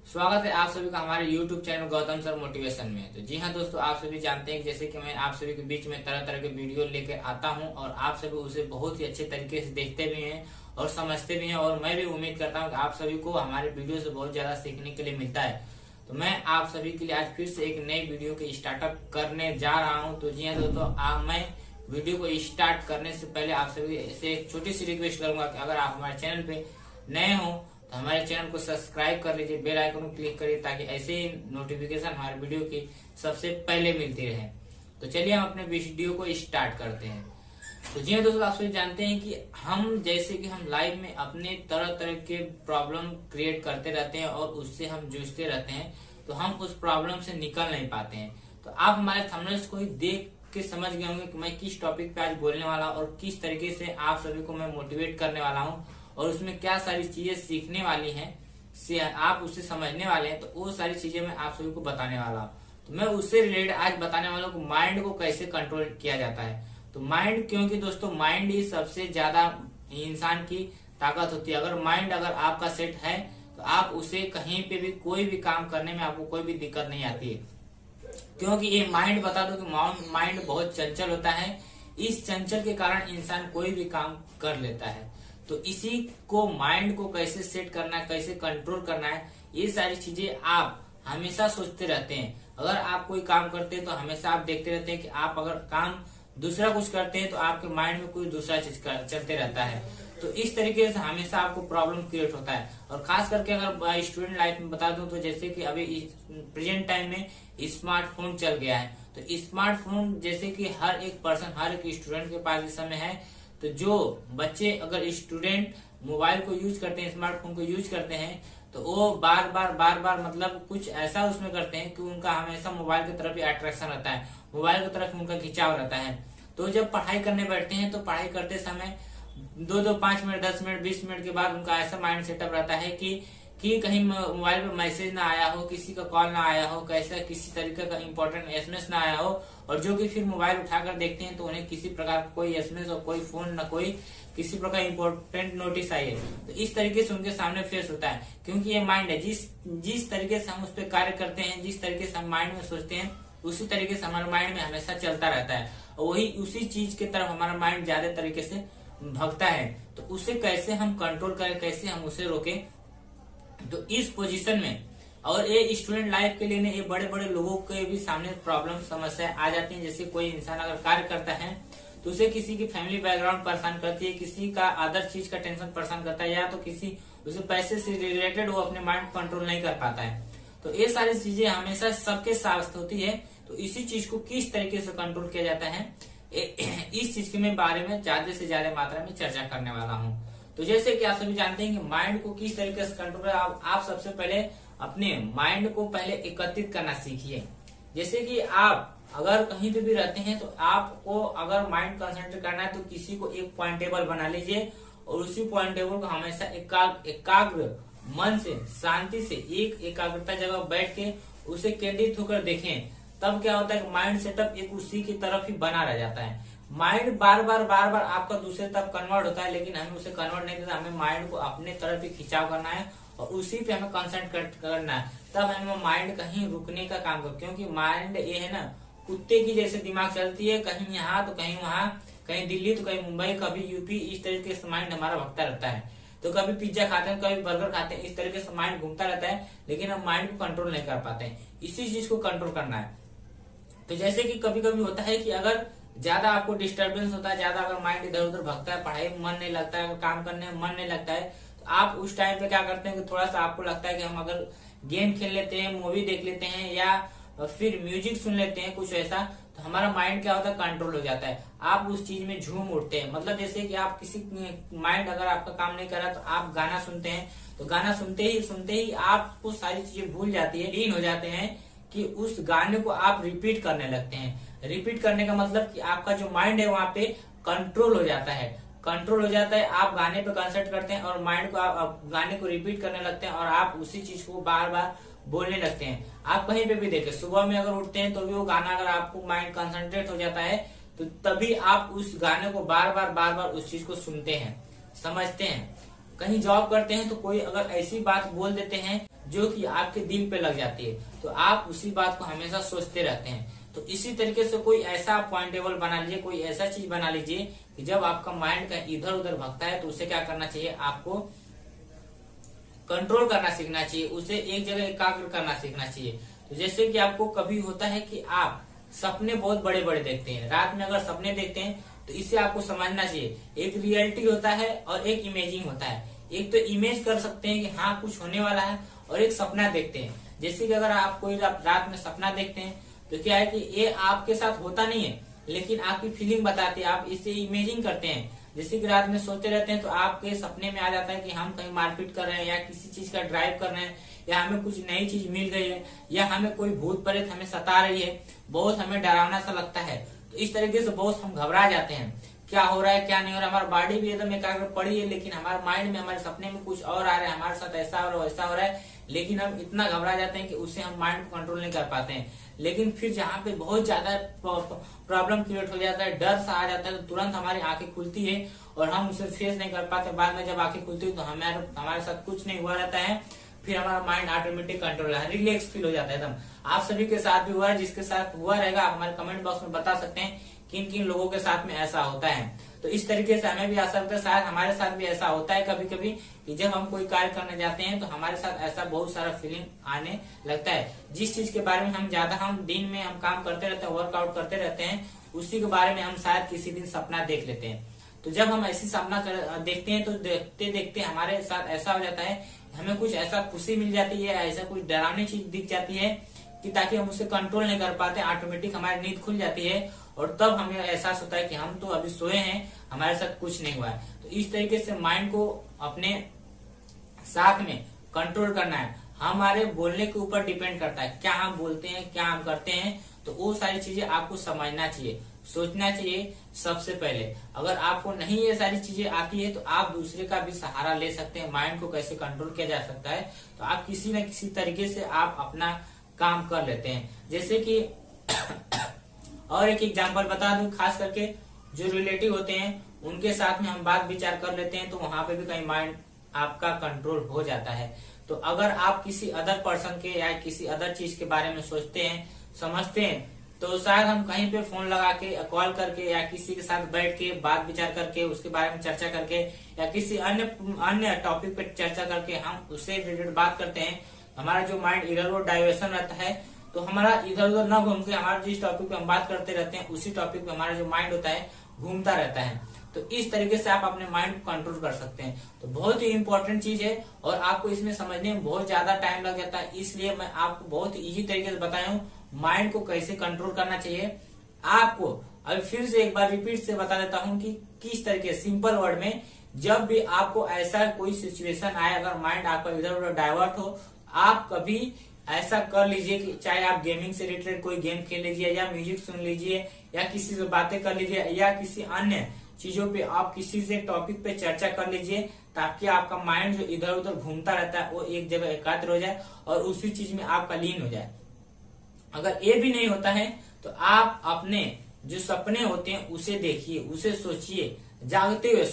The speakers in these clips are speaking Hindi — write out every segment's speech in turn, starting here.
स्वागत है आप सभी का हमारे YouTube channel Gautam sir motivation में। तो जी हाँ दोस्तों, आप सभी जानते हैं कि जैसे कि मैं आप सभी के बीच में तरह तरह के वीडियो लेकर आता हूं और आप सभी उसे बहुत ही अच्छे तरीके से देखते भी हैं और समझते भी हैं। और मैं भी उम्मीद करता हूं कि आप सभी को हमारे वीडियो से बहुत ज्यादा सीखने के लिए मिलता है। तो मैं आप सभी के लिए आज फिर से एक नई वीडियो के स्टार्टअप करने जा रहा हूँ। तो जी हाँ दोस्तों, मैं वीडियो को स्टार्ट करने से पहले आप सभी से एक छोटी सी रिक्वेस्ट करूंगा कि अगर आप हमारे चैनल पे नए हो तो हमारे चैनल को सब्सक्राइब कर लीजिए, बेल आइकन को क्लिक करिए ताकि ऐसे ही नोटिफिकेशन हमारे वीडियो की सबसे पहले मिलती रहे। तो चलिए हम अपने वीडियो को स्टार्ट करते हैं। तो जी हाँ दोस्तों, आप सभी जानते हैं कि हम जैसे कि हम लाइफ में अपने तरह तरह के प्रॉब्लम क्रिएट करते रहते हैं और उससे हम जूझते रहते हैं, तो हम उस प्रॉब्लम से निकल नहीं पाते हैं। तो आप हमारे थंबनेल्स को ही देख के समझ गए होंगे कि मैं किस टॉपिक पे आज बोलने वाला हूँ और किस तरीके से आप सभी को मैं मोटिवेट करने वाला हूँ और उसमें क्या सारी चीजें सीखने वाली हैं, आप उसे समझने वाले हैं। तो वो सारी चीजें मैं आप सभी को बताने वाला हूँ। तो मैं उससे रिलेटेड आज बताने वाला हूँ माइंड को कैसे कंट्रोल किया जाता है। तो माइंड, क्योंकि दोस्तों माइंड ही सबसे ज्यादा इंसान की ताकत होती है। अगर आपका सेट है तो आप उसे कहीं पे भी कोई भी काम करने में आपको कोई भी दिक्कत नहीं आती है। क्योंकि ये माइंड, बता दो कि माइंड बहुत चंचल होता है। इस चंचल के कारण इंसान कोई भी काम कर लेता है। तो इसी को, माइंड को कैसे सेट करना है, कैसे कंट्रोल करना है, ये सारी चीजें आप हमेशा सोचते रहते हैं। अगर आप कोई काम करते हैं तो हमेशा आप देखते रहते हैं कि आप अगर काम दूसरा कुछ करते हैं तो आपके माइंड में कोई दूसरा चीज चलते रहता है। तो इस तरीके से हमेशा आपको प्रॉब्लम क्रिएट होता है। और खास करके अगर स्टूडेंट लाइफ में बता दूं तो जैसे कि अभी प्रेजेंट टाइम में स्मार्टफोन चल गया है। तो स्मार्टफोन जैसे कि हर एक पर्सन, हर एक स्टूडेंट के पास इस समय है। तो जो बच्चे, अगर स्टूडेंट मोबाइल को यूज करते हैं, स्मार्टफोन को यूज करते हैं, तो वो बार बार मतलब कुछ ऐसा उसमें करते हैं कि उनका हमेशा मोबाइल की तरफ ही अट्रैक्शन रहता है, मोबाइल की तरफ उनका खिंचाव रहता है। तो जब पढ़ाई करने बैठते हैं तो पढ़ाई करते समय 2-2, 5 मिनट, 10 मिनट, 20 मिनट के बाद उनका ऐसा माइंड सेटअप रहता है कि कहीं मोबाइल पे मैसेज ना आया हो, किसी का कॉल ना आया हो, कैसा किसी तरीके का इंपॉर्टेंट एसएमएस ना आया हो। और जो कि फिर मोबाइल उठाकर देखते हैं तो उन्हें किसी प्रकार का कोई एसएमएस और कोई फोन ना कोई किसी प्रकार इंपॉर्टेंट नोटिस आई है। तो इस तरीके से उनके सामने फेस होता है। क्योंकि ये माइंड है, जिस तरीके से हम उस पर कार्य करते हैं, जिस तरीके से हम माइंड में सोचते हैं, उसी तरीके से हमारे माइंड में हमेशा चलता रहता है और वही उसी चीज की तरफ हमारा माइंड ज्यादा तरीके से भगता है। तो उसे कैसे हम कंट्रोल करें, कैसे हम उसे रोकें। तो इस पोजीशन में, और ये स्टूडेंट लाइफ के लिए नहीं, ये बड़े बड़े लोगों के भी सामने प्रॉब्लम, समस्या आ जाती है। जैसे कोई इंसान अगर कार्य करता है तो उसे किसी की फैमिली बैकग्राउंड परेशान करती है, किसी का अदर चीज का टेंशन परेशान करता है, या तो किसी उसे पैसे से रिलेटेड वो अपने माइंड को कंट्रोल नहीं कर पाता है। तो ये सारी चीजें हमेशा सबके साथ होती है। तो इसी चीज को किस तरीके से कंट्रोल किया जाता है, इस चीज के मैं बारे में ज्यादा से ज्यादा मात्रा में चर्चा करने वाला हूँ। तो जैसे कि आप सभी जानते हैं कि माइंड को किस तरीके से कंट्रोल करें, आप सबसे पहले अपने माइंड को पहले एकत्रित करना सीखिए। जैसे कि आप अगर कहीं पे भी रहते हैं तो आपको अगर माइंड कंसंट्रेट करना है तो किसी को एक पॉइंट टेबल बना लीजिए और उसी पॉइंट टेबल को हमेशा एकाग्र मन से, शांति से, एक एकाग्रता जगह बैठ के उसे केंद्रित होकर देखें। तब क्या होता है कि माइंड सेटअप एक उसी की तरफ ही बना रह जाता है। माइंड बार बार आपका दूसरे तरफ कन्वर्ट होता है, लेकिन हमें उसे कन्वर्ट नहीं करना, हमें माइंड को अपने तरफ ही खिंचाव करना है और उसी पे हमें कंसंट्रेट करना है। तब हमें माइंड कहीं रुकने का काम कर, क्योंकि माइंड ये है ना, कुत्ते की जैसे दिमाग चलती है, कहीं यहाँ तो कहीं वहां, कहीं दिल्ली तो कहीं मुंबई, कभी यूपी, इस तरीके से माइंड हमारा भगता रहता है। तो कभी पिज्जा खाते हैं, कभी बर्गर खाते हैं, इस तरीके से माइंड घूमता रहता है, लेकिन हम माइंड को कंट्रोल नहीं कर पाते हैं। इसी चीज को कंट्रोल करना है। तो जैसे कि कभी कभी होता है कि अगर ज्यादा आपको डिस्टर्बेंस होता है, ज्यादा अगर माइंड इधर उधर भगता है, पढ़ाई में मन नहीं लगता है, काम करने में मन नहीं लगता है, तो आप उस टाइम पे क्या करते हैं कि थोड़ा सा आपको लगता है कि हम अगर गेम खेल लेते हैं, मूवी देख लेते हैं या फिर म्यूजिक सुन लेते हैं कुछ ऐसा, तो हमारा माइंड क्या होता है, कंट्रोल हो जाता है। आप उस चीज में झूम उठते हैं। मतलब जैसे कि आप किसी माइंड अगर आपका काम नहीं कर रहा तो आप गाना सुनते हैं, तो गाना सुनते ही आपको सारी चीजें भूल जाती है, लीन हो जाते हैं कि उस गाने को आप रिपीट करने लगते हैं। रिपीट करने का मतलब कि आपका जो माइंड है वहां पे कंट्रोल हो जाता है, आप गाने पे कंसंट्रेट करते हैं और माइंड को आप गाने को रिपीट करने लगते हैं और आप उसी चीज को बार बार बोलने लगते हैं। आप कहीं पे भी देखें, सुबह में अगर उठते हैं तो भी वो गाना, अगर आपको माइंड कंसंट्रेट हो जाता है तो तभी आप उस गाने को बार बार उस चीज को सुनते हैं, समझते हैं। कहीं जॉब करते हैं तो कोई अगर ऐसी बात बोल देते हैं जो कि आपके दिल पे लग जाती है, तो आप उसी बात को हमेशा सोचते रहते हैं। तो इसी तरीके से कोई ऐसा पॉइंटेबल बना लीजिए, कोई ऐसा चीज बना लीजिए कि जब आपका माइंड का इधर उधर भगता है तो उसे क्या करना चाहिए, आपको कंट्रोल करना सीखना चाहिए, उसे एक जगह एकाग्र करना सीखना चाहिए। तो जैसे कि आपको कभी होता है कि आप सपने बहुत बड़े बड़े देखते हैं, रात में अगर सपने देखते हैं तो इसे आपको समझना चाहिए, एक रियलिटी होता है और एक इमेजिंग होता है। एक तो इमेज कर सकते हैं कि हाँ कुछ होने वाला है, और एक सपना देखते हैं। जैसे कि अगर आप कोई रात में सपना देखते हैं तो क्या है कि ये आपके साथ होता नहीं है, लेकिन आपकी फीलिंग बताती है, आप इसे इमेजिंग करते हैं। जैसे कि रात में सोते रहते हैं तो आपके सपने में आ जाता है कि हम कहीं मारपीट कर रहे हैं, या किसी चीज का ड्राइव कर रहे हैं, या हमें कुछ नई चीज मिल गई है, या हमें कोई भूत प्रेत हमें सता रही है, बहुत हमें डरावना सा लगता है। तो इस तरीके से बहुत हम घबरा जाते हैं, क्या हो रहा है क्या नहीं हो रहा है। हमारा बॉडी भी एकदम एकाग्र पड़ी है, लेकिन हमारे माइंड में हमारे सपने में कुछ और आ रहा है, हमारे साथ ऐसा हो रहा है वैसा हो रहा है, लेकिन हम इतना घबरा जाते हैं कि उससे हम माइंड को कंट्रोल नहीं कर पाते हैं। लेकिन फिर जहाँ पे बहुत ज्यादा प्रॉब्लम क्रिएट हो जाता है, डर सा आ जाता है, तो तुरंत हमारी आंखें खुलती है और हम उसे फेस नहीं कर पाते। बाद में जब आंखें खुलती है तो हमारे साथ कुछ नहीं हुआ रहता है, फिर हमारा माइंड ऑटोमेटिक कंट्रोल है, रिलैक्स फील हो जाता है एकदम। आप सभी के साथ भी हुआ है, जिसके साथ हुआ रहेगा आप हमारे कमेंट बॉक्स में बता सकते हैं किन किन लोगों के साथ में ऐसा होता है। तो इस तरीके से हमें भी ऐसा लगता है, शायद हमारे साथ भी ऐसा होता है कभी कभी कि जब हम कोई कार्य करने जाते हैं तो हमारे साथ ऐसा बहुत सारा फीलिंग आने लगता है। जिस चीज के बारे में हम दिन में हम काम करते रहते हैं, वर्कआउट करते रहते हैं, उसी के बारे में हम शायद किसी दिन सपना देख लेते हैं। तो जब हम ऐसी सपना देखते हैं तो देखते देखते हमारे साथ ऐसा हो जाता है, हमें कुछ ऐसा खुशी मिल जाती है, ऐसा कुछ डरावनी चीज दिख जाती है कि ताकि हम उसे कंट्रोल नहीं कर पाते, ऑटोमेटिक हमारी नींद खुल जाती है, और तब हमें एहसास होता है कि हम तो अभी सोए हैं, हमारे साथ कुछ नहीं हुआ है। तो इस तरीके से माइंड को अपने साथ में कंट्रोल करना है। हमारे बोलने के ऊपर डिपेंड करता है, क्या हम बोलते हैं, क्या हम करते हैं। तो वो सारी चीजें आपको समझना चाहिए, सोचना चाहिए सबसे पहले। अगर आपको नहीं ये सारी चीजें आती है तो आप दूसरे का भी सहारा ले सकते हैं, माइंड को कैसे कंट्रोल किया जा सकता है। तो आप किसी न किसी तरीके से आप अपना काम कर लेते हैं। जैसे कि और एक एग्जांपल बता दूं, खास करके जो रिलेटिव होते हैं उनके साथ में हम बात विचार कर लेते हैं तो वहां पे भी कहीं माइंड आपका कंट्रोल हो जाता है। तो अगर आप किसी अदर पर्सन के या किसी अदर चीज के बारे में सोचते हैं, समझते हैं, तो शायद हम कहीं पे फोन लगा के, कॉल करके, या किसी के साथ बैठ के बात विचार करके, उसके बारे में चर्चा करके, या किसी अन्य टॉपिक पे चर्चा करके हम उससे रिलेटेड बात करते हैं। हमारा जो माइंड इधर उधर डाइवर्सन रहता है, तो हमारा इधर उधर न घूम के हमारा जिस टॉपिक पे हम बात करते रहते हैं उसी टॉपिक पे हमारा जो माइंड होता है घूमता रहता है। तो इस तरीके से आप अपने माइंड को कंट्रोल कर सकते हैं। तो बहुत ही इंपॉर्टेंट चीज है, और आपको इसमें समझने में बहुत ज्यादा टाइम लग जाता है, इसलिए मैं आपको बहुत इजी तरीके से बताया हूँ माइंड को कैसे कंट्रोल करना चाहिए। आपको अभी फिर से एक बार रिपीट से बता देता हूँ कि किस तरीके, सिंपल वर्ड में, जब भी आपको ऐसा कोई सिचुएशन आए, अगर माइंड आपका इधर उधर डाइवर्ट हो, आप कभी ऐसा कर लीजिए कि चाहे आप गेमिंग से रिलेटेड कोई गेम खेल लीजिए, या म्यूजिक सुन लीजिए, या किसी से बातें कर लीजिए, या किसी अन्य चीजों पे आप किसी से टॉपिक पे चर्चा कर लीजिए, ताकि आपका माइंड जो इधर उधर घूमता रहता है वो एक जगह एकाग्र हो जाए और उसी चीज में आपका लीन हो जाए। अगर ये भी नहीं होता है तो आप अपने जो सपने होते हैं उसे देखिए, उसे सोचिए, जागते हुए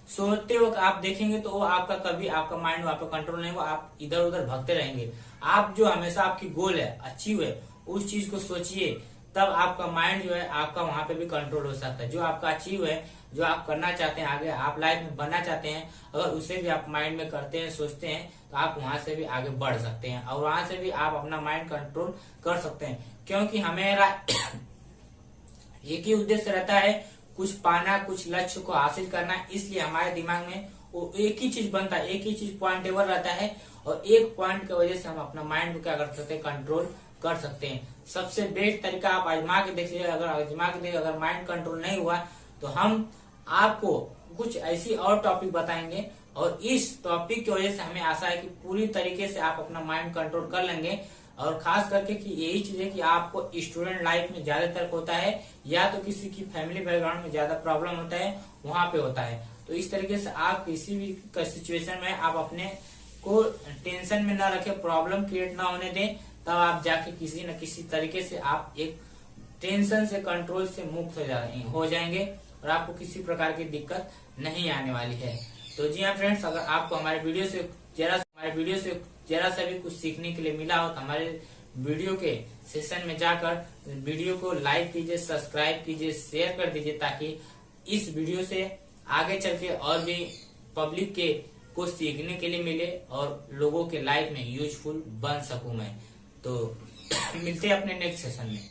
सोते वक्त आप देखेंगे तो वो आपका कभी आपका माइंड वहां पर कंट्रोल नहीं होगा, आप इधर उधर भगते रहेंगे। आप जो हमेशा आपकी गोल है, अचीव है, उस चीज को सोचिए, तब आपका माइंड जो है आपका वहां पे भी कंट्रोल हो सकता है। जो आपका अचीव है, जो आप करना चाहते हैं, आगे आप लाइफ में बनना चाहते हैं, अगर उसे भी आप माइंड में करते हैं, सोचते हैं, तो आप वहां से भी आगे बढ़ सकते हैं, और वहां से भी आप अपना माइंड कंट्रोल कर सकते हैं। क्योंकि हमेरा एक ही उद्देश्य रहता है, कुछ पाना, कुछ लक्ष्य को हासिल करना, इसलिए हमारे दिमाग में वो एक ही चीज बनता है, एक ही चीज पॉइंटेबल रहता है, और एक पॉइंट की वजह से हम अपना माइंड को क्या कर सकते हैं, कंट्रोल कर सकते हैं। सबसे बेस्ट तरीका आप आजमा के देख लीजिए, अगर माइंड कंट्रोल नहीं हुआ तो हम आपको कुछ ऐसी और टॉपिक बताएंगे, और इस टॉपिक की वजह से हमें आशा है कि पूरी तरीके से आप अपना माइंड कंट्रोल कर लेंगे। और खास करके कि यही चीज है कि आपको स्टूडेंट लाइफ में ज्यादातर होता है, या तो किसी की फैमिली बैकग्राउंड में ज्यादा प्रॉब्लम होता है, वहां पे होता है। तो इस तरीके से आप किसी भी सिचुएशन में आप अपने को टेंशन में ना रखें, प्रॉब्लम क्रिएट ना होने दें, तब आप जाके किसी न किसी तरीके से आप एक टेंशन से, कंट्रोल से मुक्त हो जाएंगे, और आपको किसी प्रकार की दिक्कत नहीं आने वाली है। तो जी हाँ फ्रेंड्स, अगर आपको हमारे वीडियो से जरा हमारे वीडियो से जरा सा भी कुछ सीखने के लिए मिला हो तो हमारे वीडियो के सेशन में जाकर वीडियो को लाइक कीजिए, सब्सक्राइब कीजिए, शेयर कर दीजिए, ताकि इस वीडियो से आगे चल के और भी पब्लिक के को सीखने के लिए मिले और लोगों के लाइफ में यूजफुल बन सकूं मैं। तो मिलते हैं अपने नेक्स्ट सेशन में।